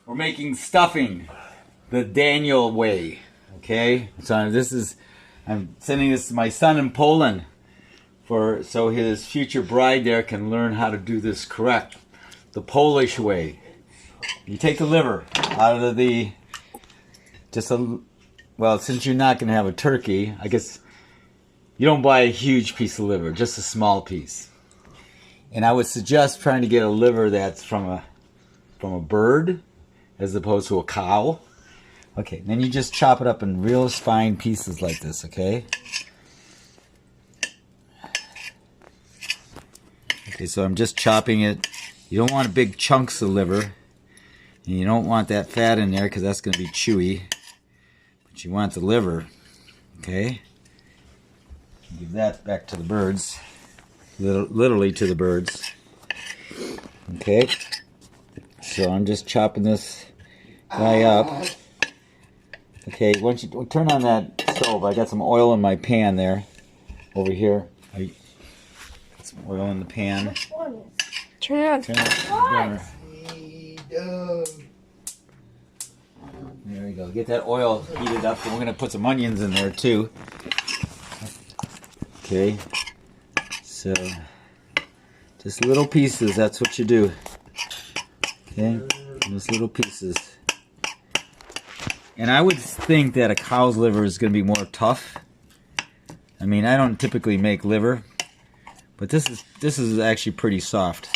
We're making stuffing the Daniel way. Okay, so I'm sending this to my son in Poland so his future bride there can learn how to do this correct, the Polish way. You take the liver out of well, since you're not going to have a turkey, I guess you don't buy a huge piece of liver, just a small piece. And I would suggest trying to get a liver that's from a bird as opposed to a cow. Okay, then you just chop it up in real fine pieces like this, okay? Okay, so I'm just chopping it. You don't want big chunks of liver. And you don't want that fat in there because that's going to be chewy. But you want the liver, okay? Give that back to the birds. Literally to the birds. Okay? So I'm just chopping this guy up. Okay, once you turn on that stove, I got some oil in my pan there. Over here. I got some oil in the pan. Turn it on. Turn it on the burner. There we go. Get that oil heated up, and we're going to put some onions in there too. Okay. So, just little pieces, that's what you do. Okay? Just little pieces. And I would think that a cow's liver is going to be more tough. I mean, I don't typically make liver, but this is actually pretty soft.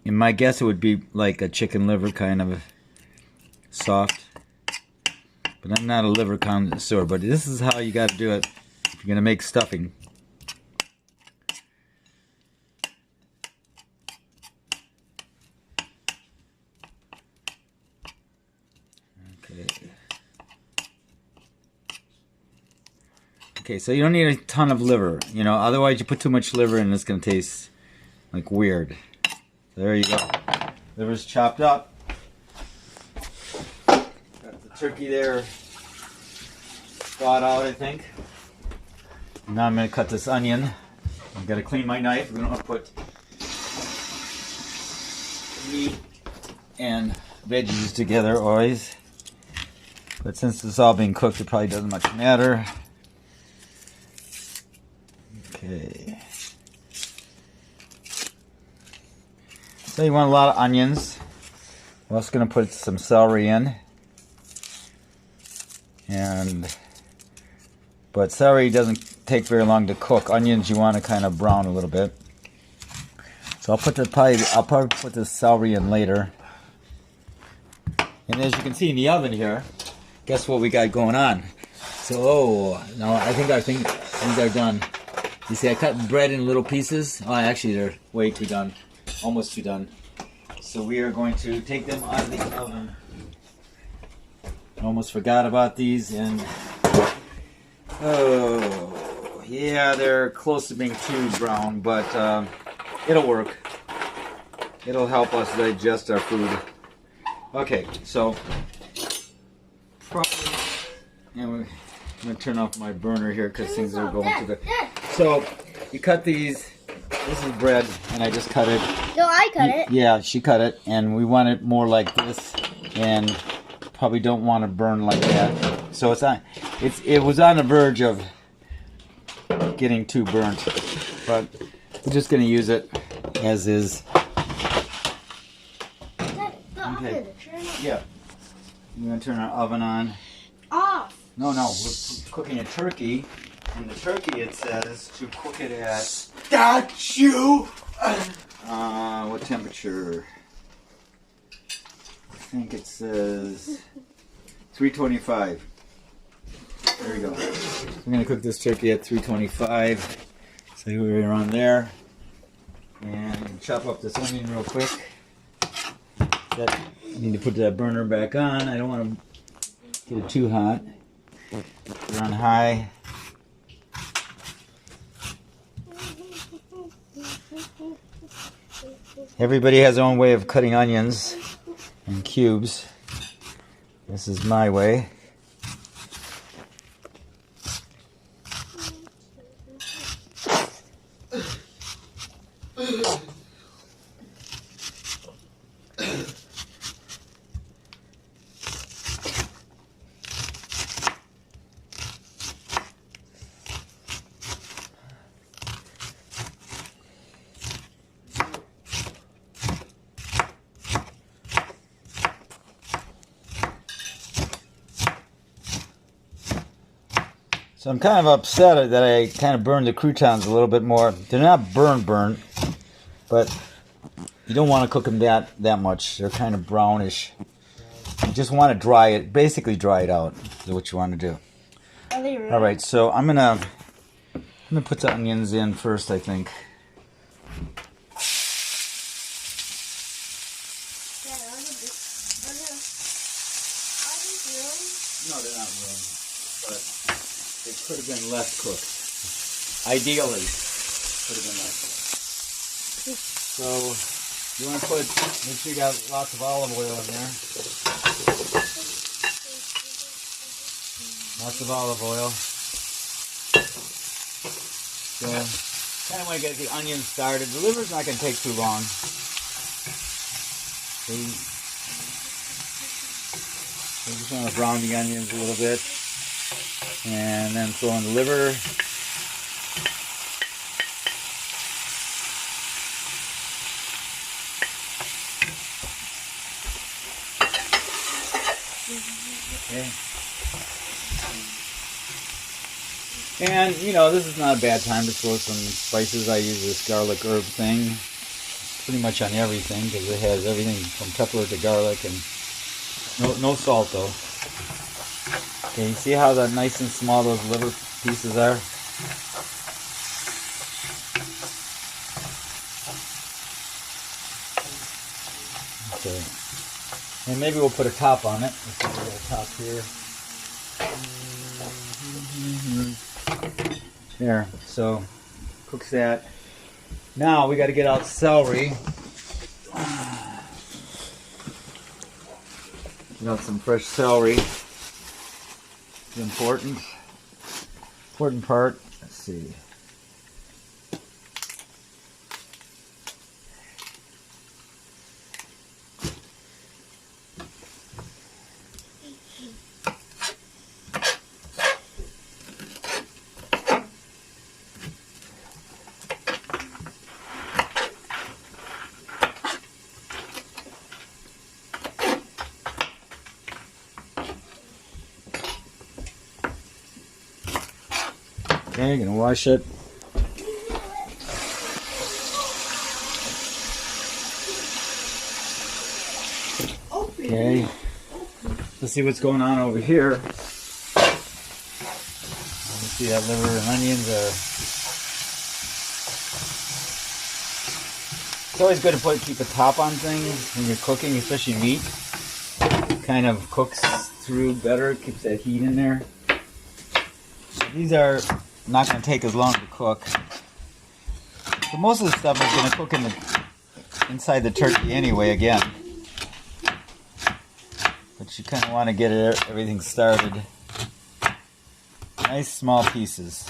And my guess it would be like a chicken liver, kind of soft. But I'm not a liver connoisseur, but this is how you got to do it if you're going to make stuffing. Okay, so you don't need a ton of liver, you know, otherwise you put too much liver and it's going to taste like weird. There you go. Liver's chopped up. Got the turkey there thawed out, I think. Now I'm going to cut this onion. I've got to clean my knife. We don't want to put meat and veggies together always. But since it's all being cooked, it probably doesn't much matter. Okay. So you want a lot of onions. We're also going to put some celery in. But celery doesn't take very long to cook. Onions you want to kind of brown a little bit. So I'll probably put the celery in later. And as you can see in the oven here, guess what we got going on? So no, I think things are done. You see, I cut bread in little pieces. Oh, actually, they're way too done. Almost too done. So we are going to take them out of the oven. I almost forgot about these, and oh, yeah, they're close to being too brown, but it'll work. It'll help us digest our food. Okay, so probably, I'm going to turn off my burner here because things are going to the... So, you cut these. This is bread, and I just cut it. No, I cut it. Yeah, she cut it, and we want it more like this, and probably don't want to burn like that. So it was on the verge of getting too burnt, but we're just going to use it as is. Okay. Yeah. We're going to turn our oven on. Off. No, we're cooking a turkey. And the turkey, it says to cook it at... Statue! What temperature? I think it says 325. There we go. I'm going to cook this turkey at 325. So we're on there. And chop up this onion real quick. I need to put that burner back on. I don't want to get it too hot. We're on high. Everybody has their own way of cutting onions in cubes. This is my way. So I'm kind of upset that I kind of burned the croutons a little bit more. They're not burnt, but you don't want to cook them that much. They're kind of brownish. You just want to dry it, basically dry it out is what you want to do. Are they really? All right, so I'm gonna put the onions in first, I think. No, they're not ruined, but they could have been less cooked. Ideally, could have been less cooked. So, you want to make sure you got lots of olive oil in there. Lots of olive oil. So, kind of want to get the onions started. The liver's not going to take too long. So we just want to brown the onions a little bit, and then throw in the liver. Okay. And you know, this is not a bad time to throw some spices. I use this garlic herb thing pretty much on everything because it has everything from pepper to garlic, and no salt though. Okay, you see how nice and small those liver pieces are? Okay. And maybe we'll put a top on it. Let's put a little top here. There, so cooks that. Now we got to get out celery. Get out some fresh celery. It's important part. Let's see. Okay, gonna wash it. Okay, let's see what's going on over here. You see that liver and onions are. It's always good to keep a top on things when you're cooking, especially meat. It kind of cooks through better, keeps that heat in there. These are not going to take as long to cook. But most of the stuff is going to cook inside the turkey anyway again. But you kind of want to get everything started. Nice small pieces,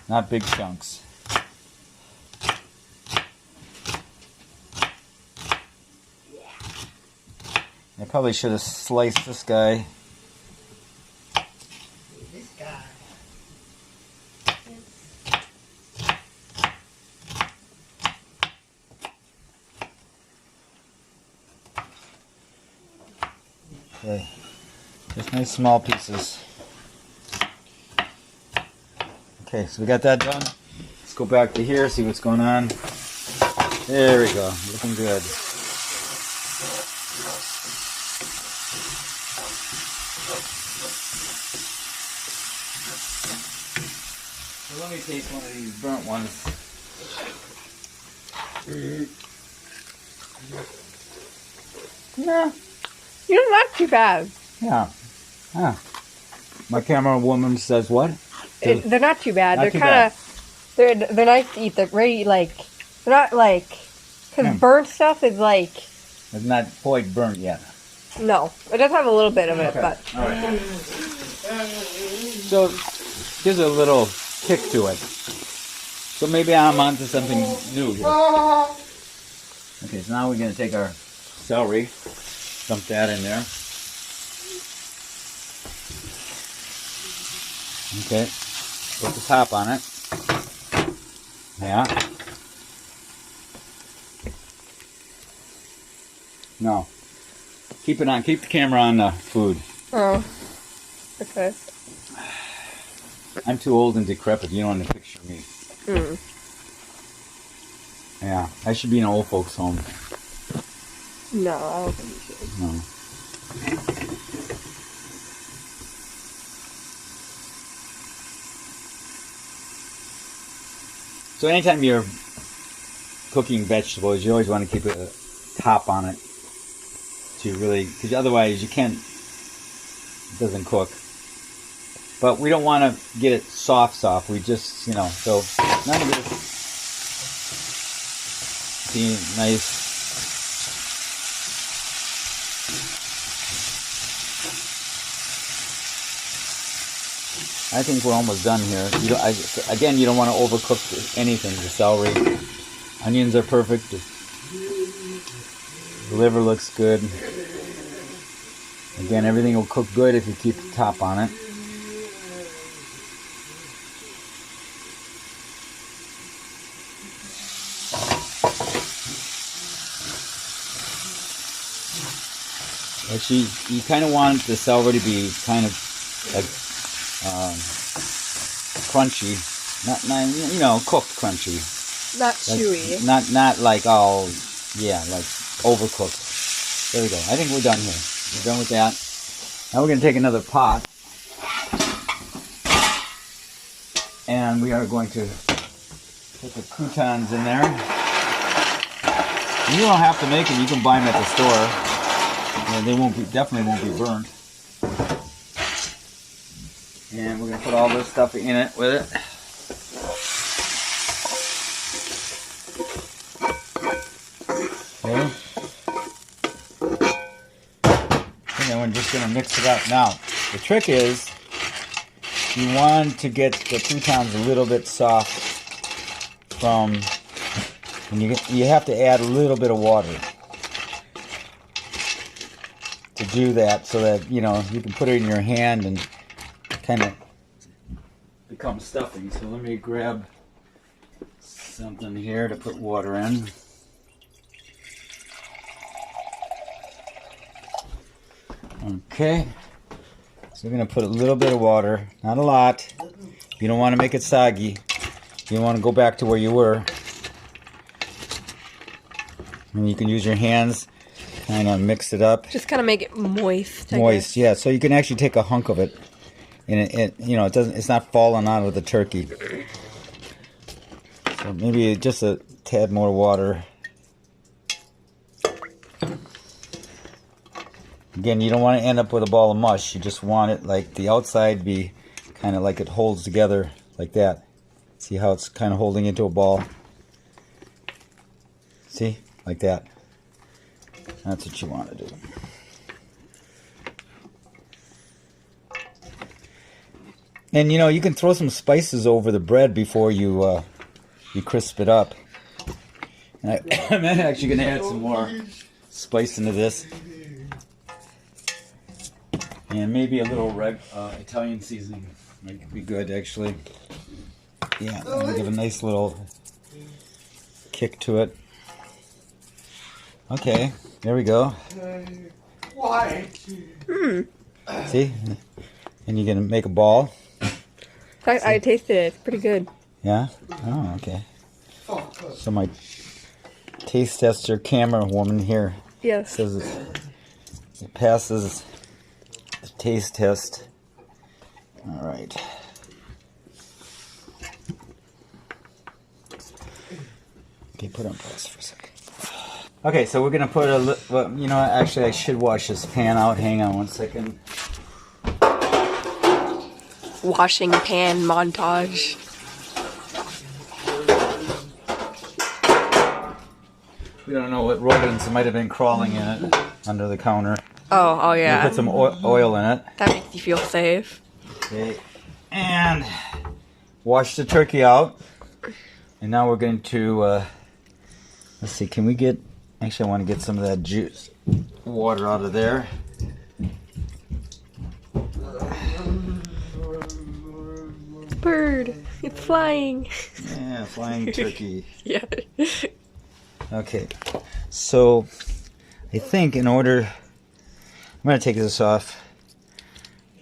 not big chunks. I probably should have sliced this guy. Okay, just nice small pieces. Okay, so we got that done. Let's go back to here, see what's going on. There we go, looking good. So let me taste one of these burnt ones. No. You're not too bad. Yeah. Huh. My camera woman says what? They're not too bad. Not They're too kind of, they're nice to eat. They're very, like, they're not like, because burnt stuff is like. It's not quite burnt yet. No. It does have a little bit of it, Okay. but. All right. So, gives a little kick to it. So maybe I'm onto something new here. Okay, so now we're going to take our celery. Dump that in there. Okay, put the top on it. Yeah. No. Keep it on. Keep the camera on the food. Oh. Okay. I'm too old and decrepit. You don't want to picture me. Mm. Yeah, I should be in an old folks' home. No, I don't think you should. No. So anytime you're cooking vegetables, you always want to keep a top on it to really, because otherwise you can't, it doesn't cook. But we don't want to get it soft. We just, so none of this, see, nice. I think we're almost done here. Again, you don't want to overcook anything. The celery, onions are perfect. The liver looks good. Again, everything will cook good if you keep the top on it. Actually, you kind of want the celery to be kind of like crunchy, not cooked crunchy. Not chewy. Not like like overcooked. There we go. I think we're done here. We're done with that. Now we're going to take another pot, and we are going to put the croutons in there. You don't have to make them. You can buy them at the store. And they definitely won't be burnt. And we're going to put all this stuff in it with it. Okay. And then we're just going to mix it up. Now, the trick is you want to get the croutons a little bit soft and you have to add a little bit of water to do that, so that you can put it in your hand and kind of become stuffing. So let me grab something here to put water in. Okay, so we're going to put a little bit of water, not a lot. You don't want to make it soggy. You want to go back to where you were. And you can use your hands, kind of mix it up. Just kind of make it moist. Moist, yeah. So you can actually take a hunk of it, and it's not falling out of the turkey. So maybe just a tad more water. Again, you don't want to end up with a ball of mush. You just want it like the outside be kind of like it holds together like that. See how it's kind of holding into a ball? See? Like that. That's what you want to do. And you can throw some spices over the bread before you crisp it up. And I'm actually going to add some more spice into this. And maybe a little Italian seasoning might be good, actually. Yeah, give a nice little kick to it. Okay, there we go. Why? See? And you're going to make a ball. I tasted it. It's pretty good. Yeah? Oh, okay. So my taste tester camera woman here says it passes the taste test. All right. Okay, put it on pause for a second. Okay, so we're gonna put actually I should wash this pan out. Hang on one second. Washing pan montage. We don't know what rodents might have been crawling in it under the counter. Oh yeah. We put some oil in it. That makes you feel safe. Okay, and wash the turkey out. And now we're going to, let's see, can we get, actually I want to get some of that juice, water out of there. Bird, it's flying. Yeah, flying turkey. Yeah. Okay, so I think in order, I'm going to take this off.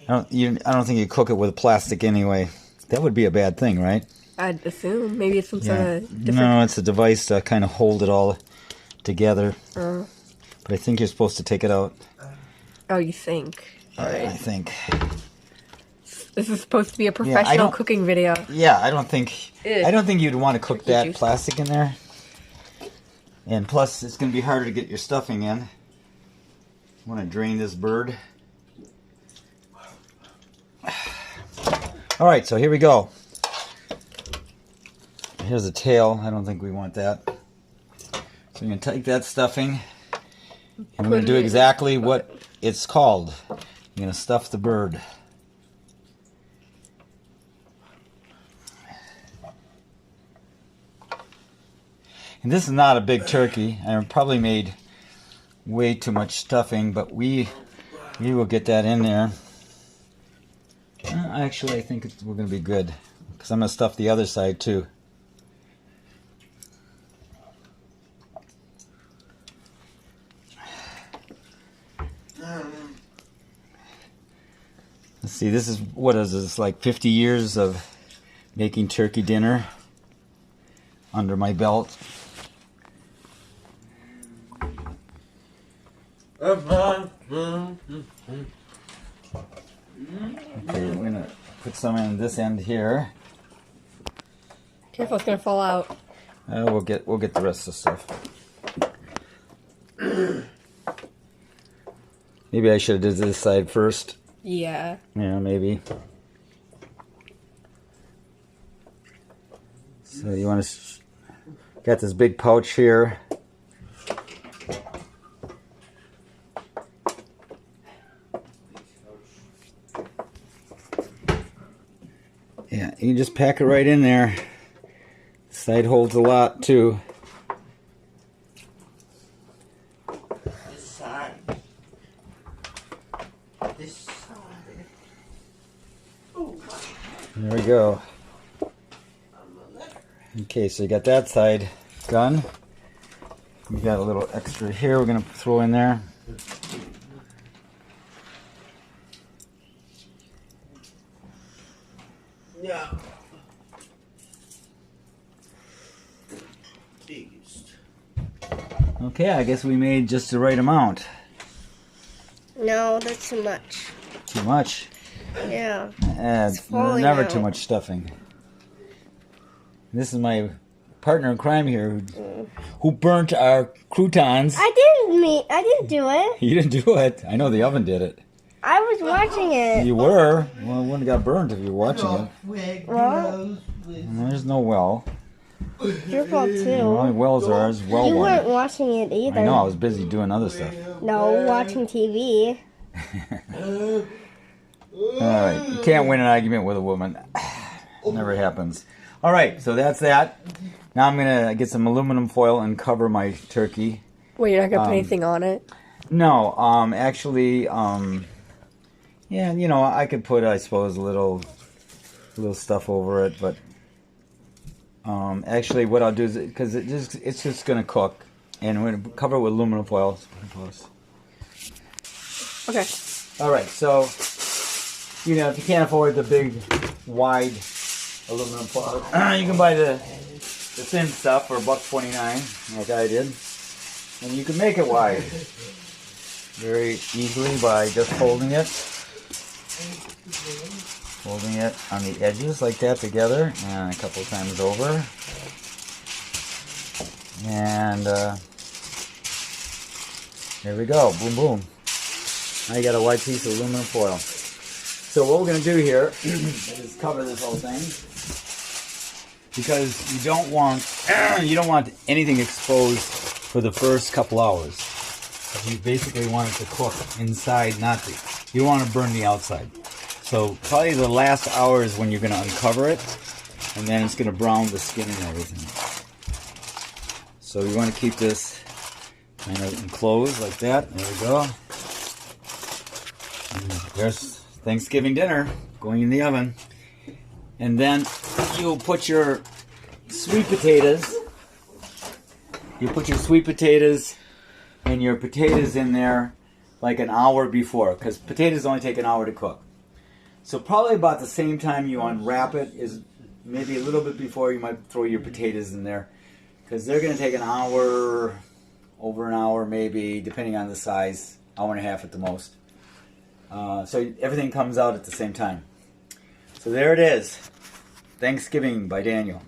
I don't think you cook it with plastic anyway. That would be a bad thing, right? I'd assume. Maybe it's some sort of different... No, it's a device to kind of hold it all together. Oh, But I think you're supposed to take it out. you think. I think. This is supposed to be a professional cooking video. Yeah, I don't think you'd want to cook that juice. plastic in there. And plus, it's going to be harder to get your stuffing in. I want to drain this bird. All right, so here we go. Here's the tail. I don't think we want that. So we're going to take that stuffing, and we're going to do exactly what it's called. You're going to stuff the bird. And this is not a big turkey. I probably made way too much stuffing, but we will get that in there. Actually, I think we're going to be good, because I'm going to stuff the other side too. Let's see, this is, what is this, like 50 years of making turkey dinner under my belt. Okay, we're gonna put some in this end here. Careful, it's gonna fall out. We'll get the rest of the stuff. Maybe I should have did this side first. Yeah. Yeah, maybe. So you want to got this big pouch here. Yeah, you can just pack it right in there. The side holds a lot too. This side. This side. Oh, There we go. Okay, so you got that side done. We got a little extra here we're going to throw in there. yeah. Biggest. Okay, I guess we made just the right amount. No, that's too much. Too much? Yeah. Never falling too out. much stuffing. This is my partner in crime here who burnt our croutons. I didn't do it. You didn't do it. I know the oven did it. I was watching it. You were. Well, it wouldn't have got burnt if you were watching it. Well, And there's no well. your fault The too. only wells are ours, well You weren't water. watching it either. I know, I was busy doing other stuff. No, watching TV. Alright, you can't win an argument with a woman. Never happens. Alright, so that's that. Now I'm going to get some aluminum foil and cover my turkey. Wait, you're not gonna put anything on it? No, actually, yeah, you know, I could put, I suppose, a little stuff over it, but actually what I'll do is, because it's just going to cook, and I'm going to cover it with aluminum foil. Okay. Alright, so, you know, if you can't afford the big, wide aluminum foil, you can buy the thin stuff for $1.29, like I did. And you can make it wide very easily by just folding it. Folding it on the edges like that together, and a couple times over. And there we go, boom boom. Now you got a wide piece of aluminum foil. So what we're going to do here is cover this whole thing, because you don't want anything exposed for the first couple hours. You basically want it to cook inside, you don't want to burn the outside. So probably the last hour is when you're going to uncover it, and then it's going to brown the skin and everything. So you want to keep this kind of enclosed like that. There we go. And there's Thanksgiving dinner going in the oven. And then you'll put your sweet potatoes. You put your sweet potatoes and your potatoes in there like an hour before, because potatoes only take an hour to cook. So probably about the same time you unwrap it is maybe a little bit before you might throw your potatoes in there, because they're going to take an hour, over an hour maybe, depending on the size, hour and a half at the most. So everything comes out at the same time. So there it is, Thanksgiving by Daniel.